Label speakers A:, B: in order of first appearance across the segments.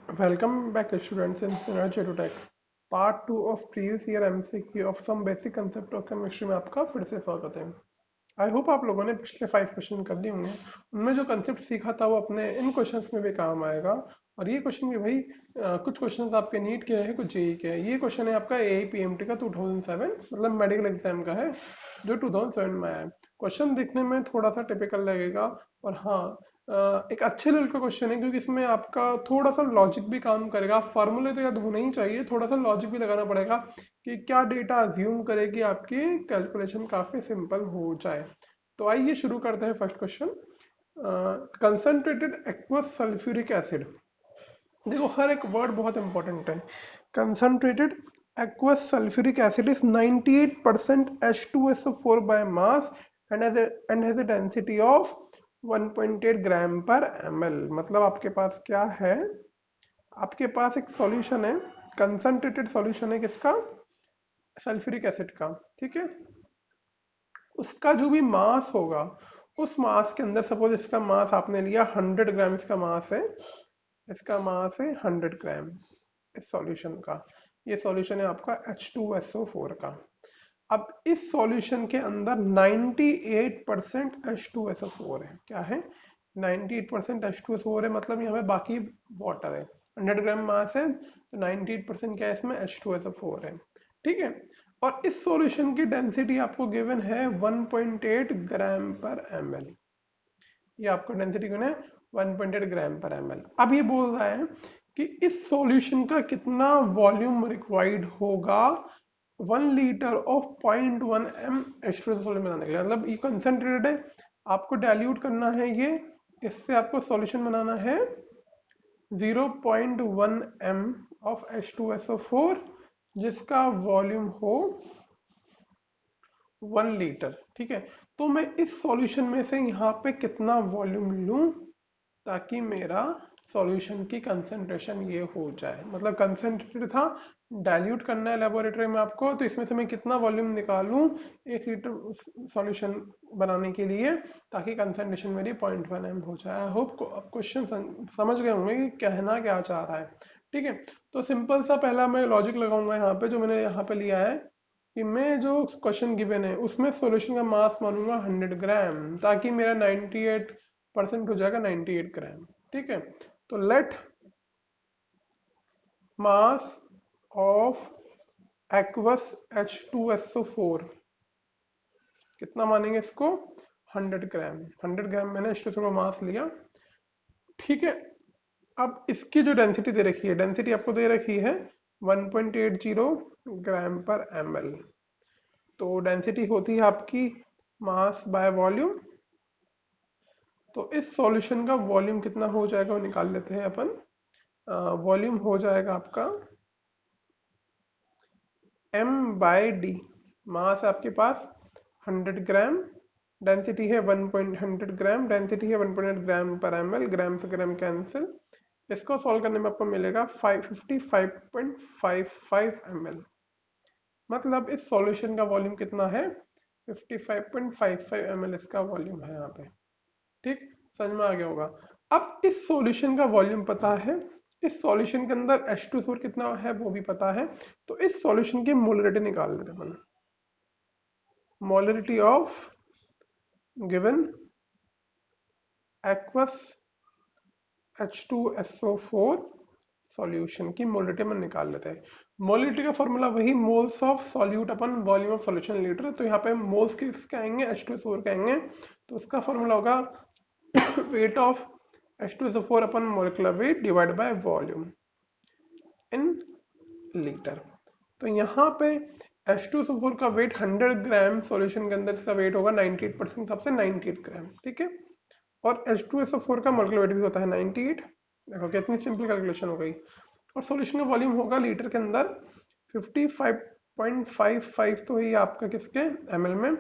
A: Welcome back students in Synergy to Tech. Part 2 of previous year MCQ of some basic concept of chemistry में आपका फिर से स्वागत है। आई होप आप लोगों ने पिछले 5 क्वेश्चन कर लिए होंगे। उनमें जो कंसेप्ट सीखा था वो अपने इन क्वेश्चंस में भी काम आएगा। और ये क्वेश्चन भी भाई कुछ क्वेश्चंस आपके नीट के हैं, कुछ जेई के हैं। ये क्वेश्चन है आपका एआईपीएमटी का 2007 मतलब मेडिकल एग्जाम का है, जो 2007 में आया है। क्वेश्चन दिखने में थोड़ा सा टिपिकल लगेगा, और हाँ, एक अच्छे लेवल का क्वेश्चन है क्योंकि इसमें आपका थोड़ा सा लॉजिक भी काम करेगा। फॉर्मूले तो याद होना ही चाहिए, थोड़ा सा लॉजिक भी लगाना पड़ेगा कि क्या डेटा अज्यूम करे कि आपकी कैलकुलेशन काफी सिंपल हो जाए। तो आइए शुरू करते हैं first question. Concentrated aqueous sulphuric acid, देखो हर एक वर्ड बहुत इंपॉर्टेंट है। Concentrated aqueous sulfuric acid is 98% H2SO4 by mass and has a density of 1.8 ग्राम पर ml। मतलब आपके पास क्या है, आपके पास एक सॉल्यूशन है, कंसंट्रेटेड सॉल्यूशन है किसका, सल्फ्यूरिक एसिड का। ठीक है, उसका जो भी मास होगा, उस मास के अंदर सपोज इसका मास आपने लिया 100 ग्राम, इसका मास है, इसका मास है 100 ग्राम इस सॉल्यूशन का। ये सॉल्यूशन है आपका H2SO4 का। अब इस सॉल्यूशन के अंदर 98% H2SO4 है। क्या है, 98% H2SO4 है, मतलब यहाँ पे बाकी वाटर है। 100 ग्राम मास है तो 98% क्या है इसमें, H2SO4 है। ठीक है, और इस सॉल्यूशन की डेंसिटी आपको गिवन है 1.8 ग्राम पर ml। ये आपको डेंसिटी गिवन है 1.8 ग्राम पर ml। अब ये बोल रहा है कि इस सॉल्यूशन का कितना वॉल्यूम रिक्वायर्ड होगा 1 litre of 0.1 m H2SO solution बनाने के लिए। मतलब ये कंसंट्रेटेड है, आपको डाइल्यूट करना है ये, इससे आपको सॉल्यूशन बनाना है 0.1 m ऑफ H2SO4, जिसका वॉल्यूम हो 1 लीटर। ठीक है, तो मैं इस सॉल्यूशन में से यहाँ पे कितना वॉल्यूम लूं ताकि मेरा सॉल्यूशन की कंसंट्रेशन ये हो जाए। मतलब कंसंट्रेटेड था, डाइल्यूट करना है लेबोरेटरी में आपको, तो इसमें से मैं कितना वॉल्यूम निकालूं 1 लीटर सॉल्यूशन बनाने के लिए ताकि कंसंट्रेशन मेरी 0.1 m हो जाए। आई होप आप क्वेश्चन समझ गए होंगे कि कहना क्या चाह रहा है। ठीक है, तो सिंपल सा पहला मैं लॉजिक लगाऊंगा यहाँ पे, जो मैंने यहाँ पे लिया है कि मैं जो क्वेश्चन गिवन है उसमें सॉल्यूशन का मास मानूंगा 100 ग्राम, ताकि मेरा 98% हो जाएगा 98 ग्राम। ठीक है, तो late mass of aqueous H2SO4 कितना मानेंगे इसको, 100 ग्राम। 100 ग्राम मैंने H2SO का मास लिया। ठीक है, अब इसकी जो डेंसिटी दे रखी है, डेंसिटी आपको दे रखी है 1.80 ग्राम पर ml। तो डेंसिटी होती है आपकी मास बाय वॉल्यूम। तो इस सॉल्यूशन का वॉल्यूम कितना हो जाएगा वो निकाल लेते हैं अपन। वॉल्यूम हो जाएगा आपका m बाय डी। मास है आपके पास 100 ग्राम, डेंसिटी है 1.100 ग्राम, डेंसिटी है 1.8 ग्राम पर ml। ग्राम से ग्राम कैंसिल, इसको सॉल्व करने में आपको मिलेगा 55.55 ml। मतलब इस सॉल्यूशन का वॉल्यूम कितना है, 55.55 ml इसका वॉल्यूम है यहाँ पे। ठीक, समझ में आ गया होगा। अब इस सॉल्यूशन का वॉल्यूम पता है, इस सॉल्यूशन के अंदर H2SO4 कितना है वो भी पता है, तो इस सॉल्यूशन की मोलरिटी निकाल लेते हैं। Molarity of given aqueous H2SO4 solution की मोलरिटी में निकाल लेते हैं। मोलरिटी का फॉर्मूला वही, moles of solute upon volume of solution litre. तो यहाँ पे मोल्स किसके आएंगे, H2SO4 के आएंगे। तो उसका फॉर्मूला होगा weight of H2SO4 upon molecular weight divide by volume in litre. तो यहाँ पे H2SO4 का वेट 100 ग्राम, सॉल्यूशन के अंदर इसका वेट होगा 98% हिसाब से 98 ग्राम। ठीक है, और H2SO4 का मोलिकुलर वेट भी होता है 98। देखो कितनी सिंपल कैलकुलेशन हो गई। और सॉल्यूशन का वॉल्यूम होगा लीटर के अंदर 55.55, तो ये आपका किसके ml में,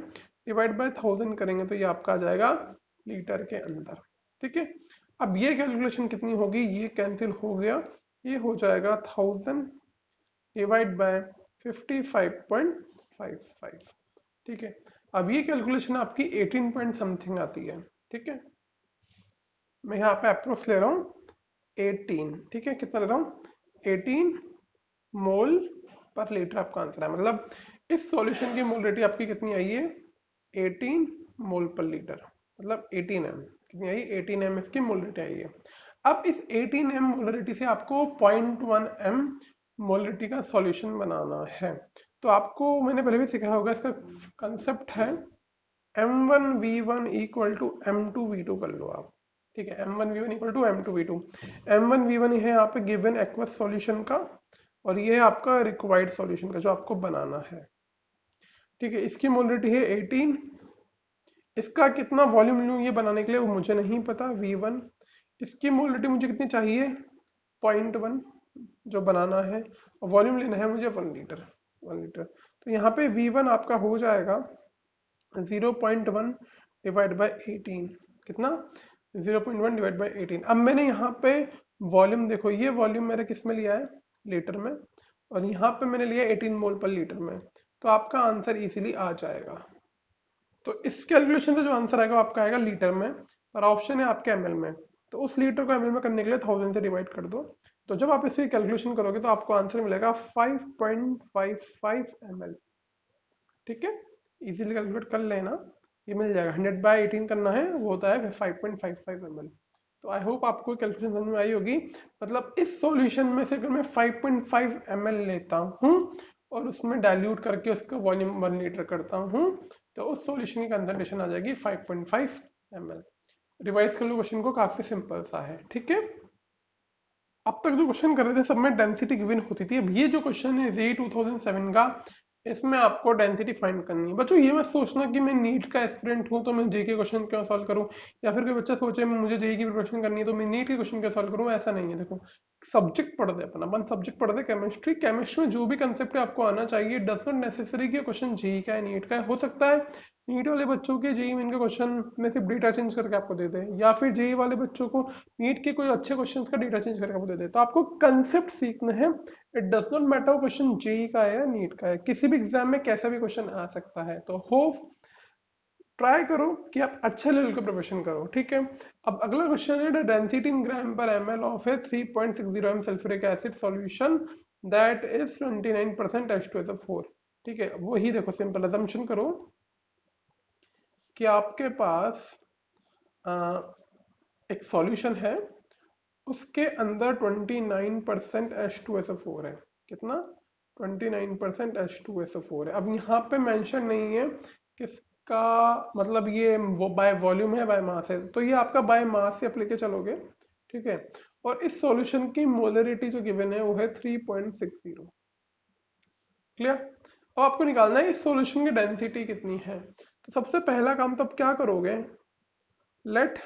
A: डिवाइड बाय 1000 करेंगे तो ये आपका आ जाएगा लीटर के अंदर। ठीक है, अब ये कैलकुलेशन कितनी होगी, ये कैंसिल हो गया, ये हो जाएगा 1000 डिवाइड बाय 55.55। ठीक है, अब ये कैलकुलेशन आपकी 18 पॉइंट समथिंग आती है। ठीक है, मैं यहाँ पे अप्रोक्स ले रहा हूँ, 18, ठीक है, कितना ले रहा हूँ, 18 मोल पर लीटर आपका आंसर है। मतलब इस सॉल्यूशन की मोलरिटी आपकी कितनी आई है, 18 मोल पर लीटर, मतलब 18 एम, कितनी आई, 18 एम इसकी मोलरिटी आई है। अब इस 18 एम मोलरिटी से आपको 0.1 एम मोलरिटी का सॉल्यूशन बनाना है। तो आपको मैंने पहले भी सिखाया होगा, इसका कंसेप्ट है M1V1 इक्वल टू M2V2 कर लो आप, ठीक है, M1V1 equal to M2V2। M1V1 है यहाँ पे गिवन एक्वस सॉल्यूशन का, और ये है आपका रिक्वायर्ड सॉल्यूशन का जो आपको बनाना है, ठीक है। इसकी मोलरिटी है 18, इसका कितना वॉल्यूम लूँ ये बनाने के लिए वो मुझे नहीं पता, V1। इसकी मोलरिटी मुझे कितनी चाहिए, 0.1 जो बनाना है, और वॉल्यूम लेना है मुझे 1 लीटर, 1 लीटर। तो यहाँ पे V1 आपका हो जाएगा 0.1 डिवाइड बाई 18, कितना, 0.1 डिवाइड बाई 18। अब मैंने यहाँ पे वॉल्यूम देखो, ये वॉल्यूम मैंने किस में लिया है, लीटर में, और यहाँ पे मैंने लिया 18 मोल पर लीटर में, तो आपका आंसर इजीली आ जाएगा। तो इस कैलकुलेशन से जो आंसर आएगा आपका आएगा लीटर में, पर ऑप्शन है आपके एमएल में, तो उस लीटर को एमएल में करने के लिए 1000 से डिवाइड कर दो। तो जब आप इसे कैलकुलेशन करोगे तो आपको आंसर मिलेगा 5.55 ml, ठीक है, इजीली कैलकुलेट कर लेना, ये मिल जाएगा। 100/18 करना है, वो होता है 5.55 ml। तो आई होप आपको कैलकुलेशन समझ में आई होगी। मतलब इस सॉल्यूशन में से अगर मैं 5.5 ml लेता हूँ और उसमें डाइल्यूट करके उसका वॉल्यूम 1 लीटर करता हूँ, तो उस सॉल्यूशन की कंसंट्रेशन आ जाएगी 5.5 ml। रिवाइज कर लो क्वेश्चन को, काफी सिंपल सा है, ठीक है। अब तक जो क्वेश्चन कर रहे थे सब में डेंसिटी गिवन होती थी। अब ये जो क्वेश्चन है जेई 2007 का, इसमें आपको डेंसिटी फाइंड करनी है। बच्चों ये मत सोचना कि मैं नीट का एस्पिरेंट हूं तो मैं जेई के क्वेश्चन क्यों सॉल्व करूं, या फिर कोई बच्चा सोचे मुझे जेई की प्रिपरेशन करनी है तो मैं नीट के क्वेश्चन क्यों सॉल्व करूं, ऐसा नहीं है। देखो सब्जेक्ट पढ़ते अपना, अपन सब्जेक्ट पढ़ते केमिस्ट्री, केमिस्ट्री में जो भी कंसेप्ट आपको आना चाहिए, डज नॉट नेसेसरी कि क्वेश्चन जेई का है नीट का है। हो सकता है नीट वाले बच्चों के जेई मेन के क्वेश्चन में सिर्फ डेटा चेंज करके आपको दे दे, या फिर जेई वाले बच्चों को नीट के कोई अच्छे क्वेश्चन का डेटा चेंज करके आपको दे दे। तो आपको कंसेप्ट सीखना है। It does not matter question JEE का है या नीट का है, किसी भी एग्जाम में कैसा भी क्वेश्चन आ सकता है। तो होप ट्राई करो कि आप अच्छे लेवल का प्रिपरेशन करो, ठीक है। अब अगला क्वेश्चन है, density in gram per ml of a 3.60 M sulphuric acid solution that is 29% H2SO4, ठीक है। वही देखो, सिंपल अजम्पशन करो कि आपके पास एक सॉल्यूशन है, उसके अंदर 29% H2SO4 है, कितना, 29% H2SO4 है। अब यहाँ पे मेंशन नहीं है किसका, मतलब ये वो बाय वॉल्यूम है बाय मास है, तो ये आपका बाय मास से आप लेके चलोगे, ठीक है। और इस सॉल्यूशन की मोलरिटी जो गिवन है वो है 3.60, क्लियर। अब आपको निकालना है इस सॉल्यूशन की डेंसिटी कितनी है। तो सबसे पहला काम तो आप क्या करोगे, let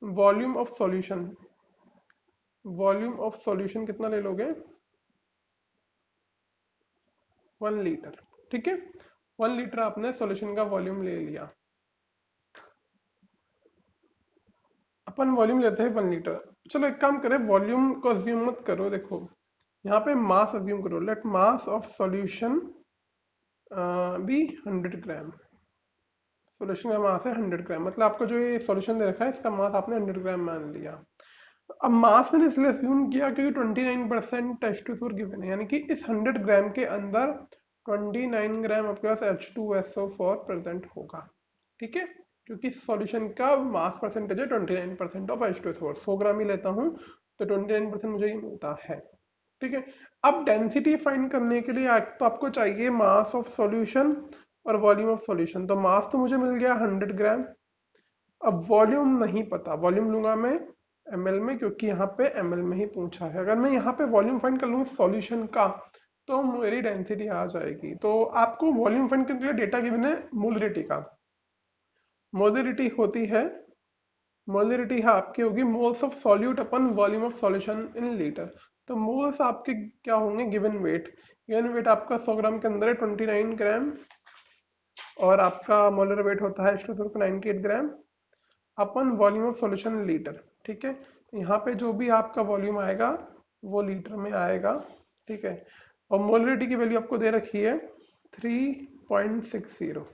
A: volume of solution, volume of solution कितना ले लोगे, 1 लीटर, ठीक है। 1 लीटर आपने सॉल्यूशन का वॉल्यूम ले लिया। अपन वॉल्यूम लेते हैं 1 लीटर। चलो एक काम करें, वॉल्यूम को अज्यूम मत करो, देखो यहाँ पे मास अज्यूम करो, let mass of solution be 100 ग्राम। सॉल्यूशन का मास है 100 ग्राम, मतलब आपको जो ये सॉल्यूशन दे रखा है इसका मास आपने 100 ग्राम मान लिया। अब मास मैंने इसलिए अज्यूम किया क्योंकि 29% H2SO4 गिवन है, यानी कि इस 100 ग्राम के अंदर 29 ग्राम आपके पास H2SO4 प्रेजेंट होगा, ठीक है। क्योंकि सॉल्यूशन का मास परसेंटेज है 29% ऑफ H2SO4, 100 ग्राम ही लेता हूँ तो 29% मुझे ये मिलता है, ठीक है। अब डेंसिटी फाइंड करने के लिए तो आपको चाहिए मास ऑफ सॉल्यूशन और वॉल्यूम ऑफ सॉल्यूशन। तो मास तो मुझे मिल गया 100 ग्राम, अब वॉल्यूम नहीं पता, वॉल्यूम लूंगा मैं एमएल में, क्योंकि यहाँ पे एमएल में ही पूछा है। अगर मैं यहाँ पे वॉल्यूम फाइंड कर लूँ सॉल्यूशन का तो मेरी डेंसिटी आ जाएगी। तो आपको वॉल्यूम फाइंड करने के लिए डेटा गिवन है मोलरिटी का, मोलरिटी होती है, मोलरिटी है आपकी होगी moles of solute upon volume of solution in litre. तो मोल्स आपके क्या होंगे, गिवन वेट, गिवन वेट आपका 100 ग्राम के अंदर है 29 ग्राम, और आपका मोलर वेट होता है 98 ग्राम अपन वॉल्यूम ऑफ सॉल्यूशन लीटर, ठीक है। तो यहाँ पे जो भी आपका वॉल्यूम आएगा वो लीटर में आएगा, ठीक है। और मोलरिटी की वैल्यू आपको दे रखी है 3.60,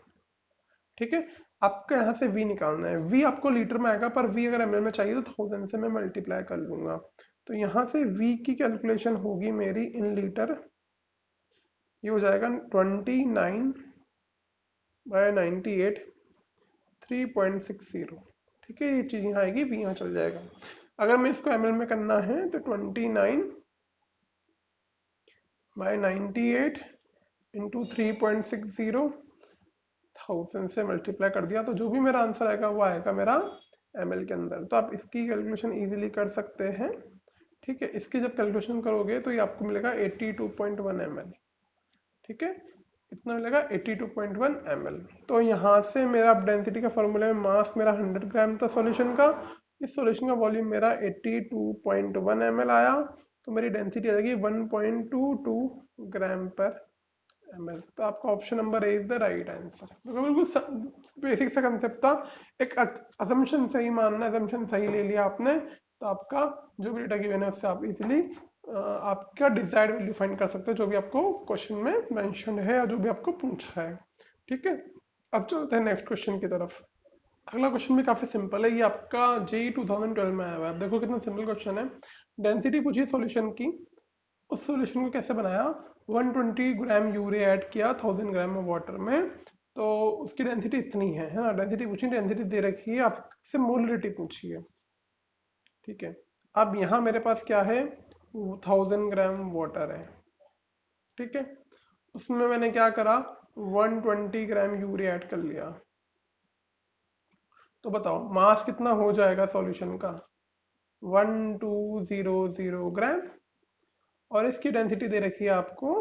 A: ठीक है। आपका यहाँ से v निकालना है। v आपको लीटर में आएगा, पर v अगर ml में चाहिए तो 1000 से मैं मल्टीप्लाई कर लूंगा। तो यहाँ से v की कैलकुलेशन होगी मेरी इन लीटर, ये हो जाएगा 29/98 3.60। ठीक है, ये चीज यहाँ आएगी, v यहाँ चल जाएगा। अगर मैं इसको ml में करना है तो 29/98 इंटू 3.60 1000 से मल्टीप्लाई कर दिया, तो जो भी मेरा आंसर आएगा वो आएगा मेरा ml के अंदर। तो आप इसकी कैलकुलेशन इजीली कर सकते हैं। ठीक है, इसकी जब कैलकुलेशन करोगे तो ये आपको मिलेगा 82.1 ml। ठीक है, इतना मिलेगा 82.1 ml। तो यहाँ से मेरा डेंसिटी का फॉर्मूला में मास मेरा 100 ग्राम था सॉल्यूशन का, इस सॉल्यूशन का वॉल्यूम मेरा 82.1 ml आया, तो मेरी डेंसिटी आ जाएगी 1.22 ग्राम पर ml। तो आपका option number A is the right answer. बिल्कुल बेसिक सा कंसेप्ट था, एक असम्पशन सही मानना, असम्पशन सही ले लिया आपने, तो आपका जो भी डेटा गिवन है उससे आप इजीली आपका डिजायर्ड वैल्यू फाइंड कर सकते हो, जो भी आपको क्वेश्चन में मेंशन है या जो भी आपको पूछा है। ठीक है, अब चलते हैं नेक्स्ट क्वेश्चन की तरफ। अगला क्वेश्चन भी काफी सिंपल है, ये आपका जेई 2012 में आया हुआ है। देखो कितना सिंपल क्वेश्चन है। डेंसिटी पूछी सॉल्यूशन की, उस सॉल्यूशन को कैसे बनाया, 120 ग्राम यूरिया ऐड किया 1000 ग्राम वाटर में, तो उसकी डेंसिटी इतनी है ना। डेंसिटी पूछी, डेंसिटी दे रखी है, आपसे मोलरिटी पूछी है। ठीक है, अब यहाँ मेरे पास क्या है, 1000 ग्राम वाटर है। ठीक है, उसमें मैंने क्या करा, 120 ग्राम यूरिया ऐड कर लिया। तो बताओ मास कितना हो जाएगा सॉल्यूशन का, 1200 ग्राम, और इसकी डेंसिटी दे रखी है आपको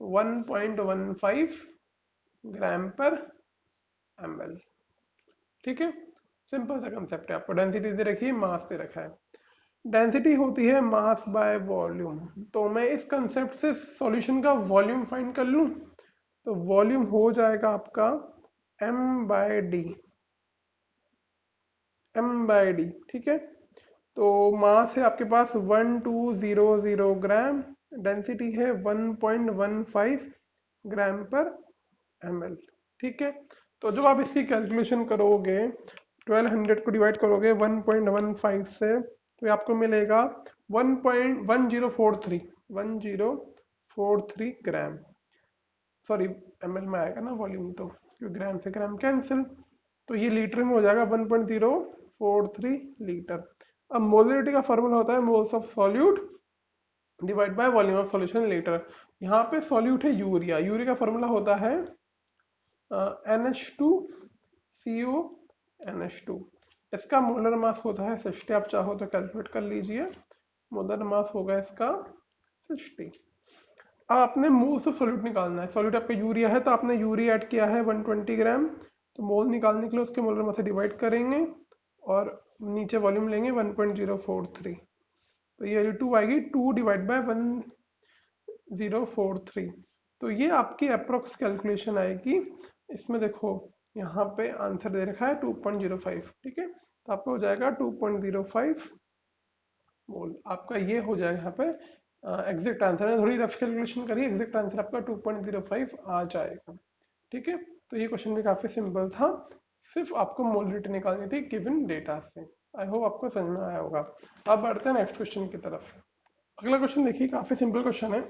A: 1.15 ग्राम पर ml। ठीक है, सिंपल सा कंसेप्ट है, आपको डेंसिटी दे रखी है, मास दे रखा है। डेंसिटी होती है मास बाय वॉल्यूम, तो मैं इस कंसेप्ट से सॉल्यूशन का वॉल्यूम फाइंड कर लूं, तो वॉल्यूम हो जाएगा आपका m/d, m/d। ठीक है, तो मास है आपके पास 1200 ग्राम, डेंसिटी है 1.15 ग्राम पर ml। ठीक है, तो जब आप इसकी कैलकुलेशन करोगे, 1200 को डिवाइड करोगे 1.15 से, तो ये आपको मिलेगा 1.1043 ग्राम। सॉरी, ml में आएगा ना वॉल्यूम, तो क्योंकि ग्राम से ग्राम कैंसिल, तो ये लीटर में हो जाएगा 1.043 लीटर। अब मोलरिटी का फॉर्मूला होता है moles of solute divide by volume of solution litre. यहाँ पे सॉल्यूट है यूरिया, यूरिया का फॉर्मूला होता है NH2CO इसका मोलर मास होता है 60। आप चाहो तो कैलकुलेट कर लीजिए, मोलर मास होगा इसका 60। अब आपने मोल्स ऑफ सॉल्यूट निकालना है, सॉल्यूट आपका यूरिया है, तो आपने यूरिया ऐड किया है 120 ग्राम, तो मोल निकालने के लिए उसके मोलर मास से डिवाइड करेंगे और नीचे वॉल्यूम लेंगे 1.043, तो ये वैल्यू 2 आएगी, 2 डिवाइड बाय 1043। तो ये आपकी अप्रोक्स कैलकुलेशन आएगी। इसमें देखो यहाँ पे आंसर दे रखा है 2.05। ठीक है, तो आपका हो जाएगा 2.05 मोल। आपका ये हो जाएगा यहाँ पे एग्जैक्ट आंसर है, थोड़ी रफ कैलकुलेशन करिए, एग्जैक्ट आंसर आपका 2.05 आ जाएगा। ठीक है, तो ये क्वेश्चन भी काफी सिंपल था, सिर्फ आपको मोलरिटी निकालनी थी गिवन डेटा से। आई होप आपको समझ में आया होगा। अब बढ़ते हैं नेक्स्ट क्वेश्चन की तरफ। अगला क्वेश्चन देखिए, काफी सिंपल क्वेश्चन है।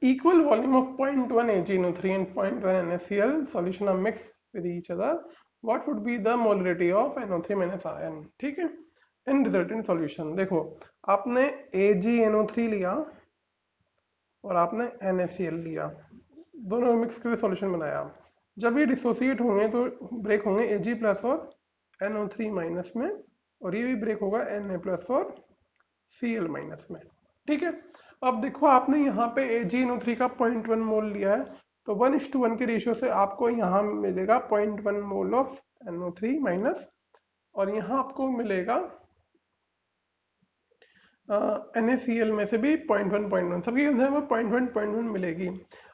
A: equal volume of 0.1 AgNO3 and 0.1 NaCl solution are mixed with each other, what would be the molarity of NO3 minus ion? ठीक है, इन रिजल्टेंट सॉल्यूशन देखो, आपने AgNO3 लिया और आपने NaCl लिया, दोनों मिक्स करके सॉल्यूशन बनाया। जब ये डिसोसिएट होंगे तो ब्रेक होंगे Ag प्लस और NO3 माइनस में, और ये भी ब्रेक होगा Na प्लस और Cl माइनस में। ठीक है, अब देखो आपने यहाँ पे AgNO3 का 0.1 मोल लिया है, तो 1:1 के रेशियो से आपको यहाँ मिलेगा 0.1 मोल ऑफ NO3 माइनस, और यहाँ आपको मिलेगा NaCl में से भी 0.1 सबके अंदर में 0.1 मिलेगी।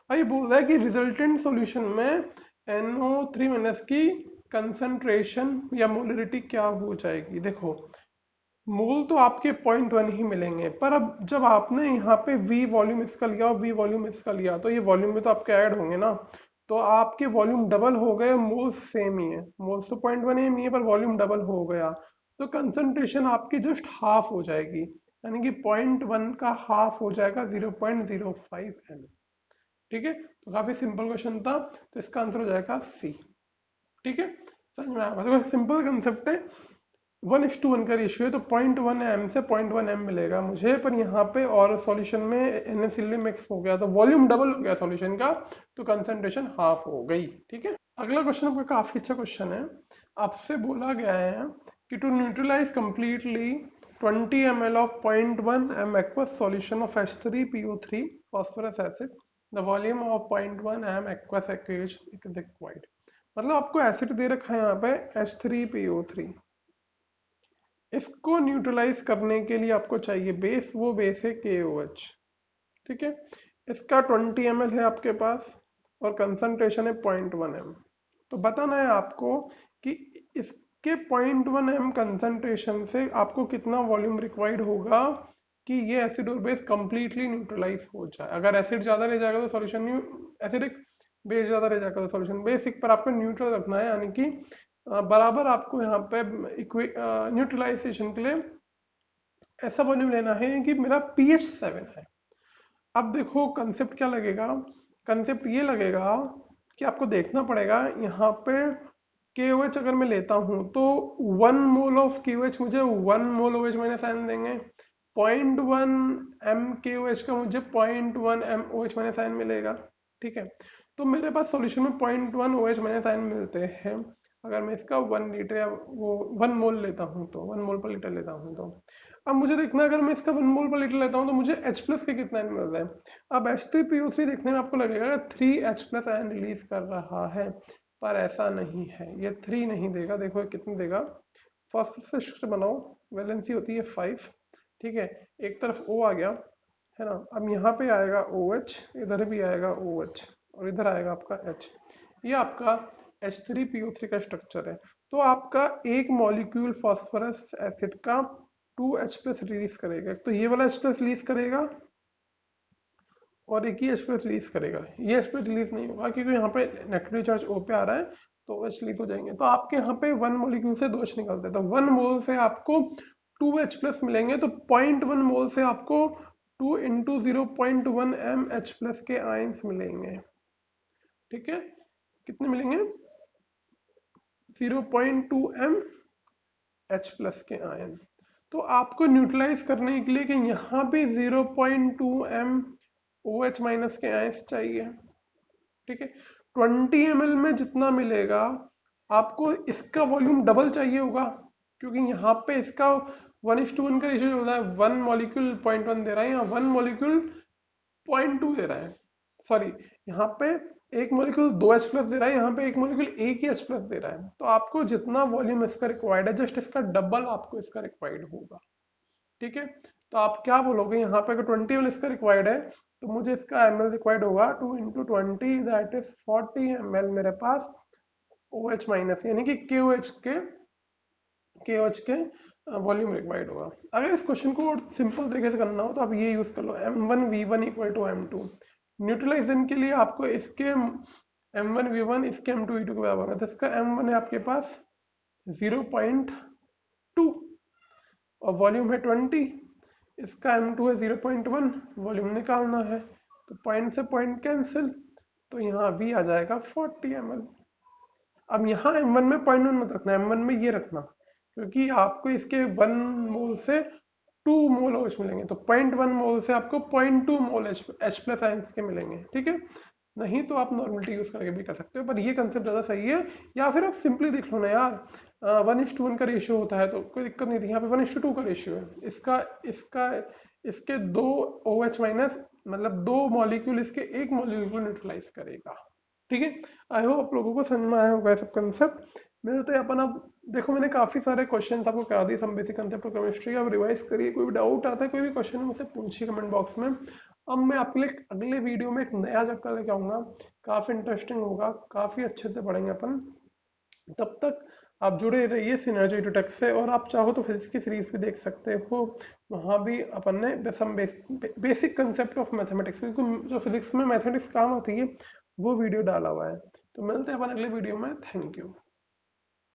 A: और ये बोल रहा है कि रिजल्टेंट सॉल्यूशन में NO3 माइनस की कंसंट्रेशन या मोलरिटी क्या हो जाएगी। देखो मोल तो आपके 0.1 ही मिलेंगे, पर अब जब आपने यहाँ पे V वॉल्यूम इसका लिया और V वॉल्यूम इसका लिया, तो ये वॉल्यूम में तो आपके ऐड होंगे ना, तो आपके वॉल्यूम डबल हो गए, मोल्स सेम ही है, मोल्स तो 0.1 एम ही है पर वॉल्यूम डबल हो गया, तो कंसंट्रेशन आपकी जस्ट हाफ हो जाएगी, यानी कि 0.1 का हाफ हो जाएगा 0.05 एम। ठीक है, तो काफी सिंपल क्वेश्चन था, तो इसका आंसर हो जाएगा सी। ठीक है, समझ में आएगा, तो सिंपल कंसेप्ट है, 1:1 का रेशियो है, तो 0.1 एम से 0.1 एम मिलेगा मुझे, पर यहाँ पे और सॉल्यूशन में NaCl मिक्स हो गया तो वॉल्यूम डबल हो गया सॉल्यूशन का, तो कंसंट्रेशन हाफ हो गई। ठीक है, अगला क्वेश्चन आपका काफी अच्छा क्वेश्चन है। आपसे बोला गया है कि to neutralise completely 20 ml of 0.1 m aqueous solution of H3PO3 phosphorus acid, the volume of 0.1 m aqueous aqueous is required। मतलब आपको एसिड दे रखा है यहाँ पे H3PO3, इसको न्यूट्रलाइज करने के लिए आपको चाहिए बेस, वो बेस है KOH। ठीक है, इसका 20 ml है आपके पास और कंसंट्रेशन है 0.1 m। तो बताना है आपको कि इसके 0.1 m कंसंट्रेशन से आपको कितना वॉल्यूम रिक्वायर्ड होगा कि ये एसिड और बेस कंप्लीटली न्यूट्रलाइज हो जाए। अगर एसिड ज्यादा रह जाएगा तो सॉल्यूशन एसिडिक, बेस ज्यादा रह जाएगा तो सॉल्यूशन बेसिक, पर आपको न्यूट्रल रखना है, यानी कि बराबर आपको यहाँ पे न्यूट्रलाइजेशन के लिए ऐसा वॉल्यूम लेना है कि मेरा pH 7 है। अब देखो कंसेप्ट क्या लगेगा, कंसेप्ट ये लगेगा कि आपको देखना पड़ेगा यहाँ पे KOH अगर मैं लेता हूँ तो 1 मोल ऑफ KOH मुझे 1 मोल OH माइनस आयन देंगे, 0.1 m KOH का मुझे 0.1 m OH माइनस आयन मिलेगा। ठीक है, तो मेरे पास सॉल्यूशन में 0.1 OH माइनस आयन मिलते हैं। अगर मैं इसका 1 लीटर या वो 1 मोल लेता हूँ तो 1 मोल पर लीटर लेता हूँ तो अब मुझे देखना है, अगर मैं इसका 1 मोल पर लीटर लेता हूँ तो मुझे H प्लस के कितना आयन मिल रहा है। अब H3PO3 देखने में आपको लगेगा 3H प्लस आयन रिलीज कर रहा है, पर ऐसा नहीं है, ये 3 नहीं देगा। देखो ये कितने देगा, फर्स्ट से स्ट्रक्चर बनाओ, वैलेंसी होती है 5। ठीक है, एक तरफ O आ गया है ना, अब यहाँ पे आएगा OH, इधर भी आएगा OH और इधर आएगा आपका H, ये आपका H3PO3 का स्ट्रक्चर है। तो आपका एक मॉलिक्यूल फास्फोरस एसिड का 2H प्लस रिलीज करेगा, तो ये वाला H प्लस रिलीज करेगा और एक ही H प्लस रिलीज करेगा, ये H प्लस रिलीज नहीं होगा क्योंकि यहाँ पे नेगेटिव चार्ज O पे आ रहा है, तो OH रिलीज हो जाएंगे। तो आपके यहाँ पे 1 मॉलिक्यूल से 2 H निकलते हैं, तो 1 मोल से आपको 2H प्लस मिलेंगे, तो 0.1 मोल से आपको 2 इंटू 0.1 m H प्लस के आयंस मिलेंगे। ठीक है, कितने मिलेंगे, 0.2 m H प्लस के आयन। तो आपको न्यूट्रलाइज करने के लिए कि यहाँ पे 0.2 m OH माइनस के आयंस चाहिए। ठीक है, 20 ml में जितना मिलेगा आपको इसका वॉल्यूम डबल चाहिए होगा, क्योंकि यहाँ पे इसका 1:1 का रेशियो चल रहा है, 1 मॉलिक्यूल 0.1 दे रहा है, यहाँ 1 मॉलिक्यूल 0.2 दे रहा है, सॉरी यहाँ पे एक मॉलिक्यूल 2H प्लस दे रहा है, यहाँ पे एक मॉलिक्यूल एक ही H प्लस दे रहा है। तो आपको जितना वॉल्यूम इसका रिक्वायर्ड है जस्ट इसका डबल आपको इसका रिक्वायर्ड होगा। ठीक है, तो आप क्या बोलोगे, यहाँ पे अगर 20 ml इसका रिक्वायर्ड है तो मुझे इसका ml रिक्वायर्ड होगा 2 इंटू 20 दैट इज 40 ml मेरे पास OH माइनस, यानी कि KOH के वॉल्यूम रिक्वायर्ड होगा। अगर इस क्वेश्चन को सिंपल तरीके से करना हो तो आप ये यूज कर लो, M1V1 equal to M2। Neutralisation के लिए आपको इसके M1V1 इसके M2V2 के बराबर है, तो इसका M1 है आपके पास 0.2 और वॉल्यूम है 20, इसका M2 है 0.1, वॉल्यूम निकालना है, तो पॉइंट से पॉइंट कैंसिल, तो यहाँ V आ जाएगा 40 ml। अब यहाँ M1 में 0.1 मत रखना, M1 में ये रखना, क्योंकि आपको इसके 1 मोल से 2 मोल OH मिलेंगे, तो 0.1 मोल से आपको 0.2 मोल H प्लस आयंस के मिलेंगे। ठीक है, नहीं तो आप नॉर्मलिटी यूज करके भी कर सकते हो, पर ये कंसेप्ट ज़्यादा सही है। या फिर आप सिंपली देख लो ना यार, 1:1 का रेशियो होता है तो कोई दिक्कत नहीं थी, यहाँ पे 1:2 का रेशियो है, इसका इसका इसके 2 OH माइनस, मतलब 2 मॉलिक्यूल इसके एक मॉलिक्यूल को न्यूट्रलाइज करेगा। ठीक है, आई होप आप लोगों को समझ में आया होगा सब कंसेप्ट। मेरे तो अपन, अब देखो मैंने काफी सारे क्वेश्चन आपको करा दिए, some basic concept of chemistry, आप रिवाइज करिए, कोई भी डाउट आता है कोई भी क्वेश्चन मुझसे पूछिए कमेंट बॉक्स में। अब मैं आपके लिए अगले वीडियो में एक नया चैप्टर लेके आऊंगा, काफी इंटरेस्टिंग होगा, काफी अच्छे से पढ़ेंगे अपन। तब तक आप जुड़े रहिए सिनर्जी टू टेक से, और आप चाहो तो फिजिक्स की सीरीज भी देख सकते हो, वहाँ भी अपन ने some basic concept of mathematics, जो फिजिक्स में मैथमेटिक्स काम आती है वो वीडियो डाला हुआ है। तो मिलते हैं अपन अगले वीडियो में। Thank you.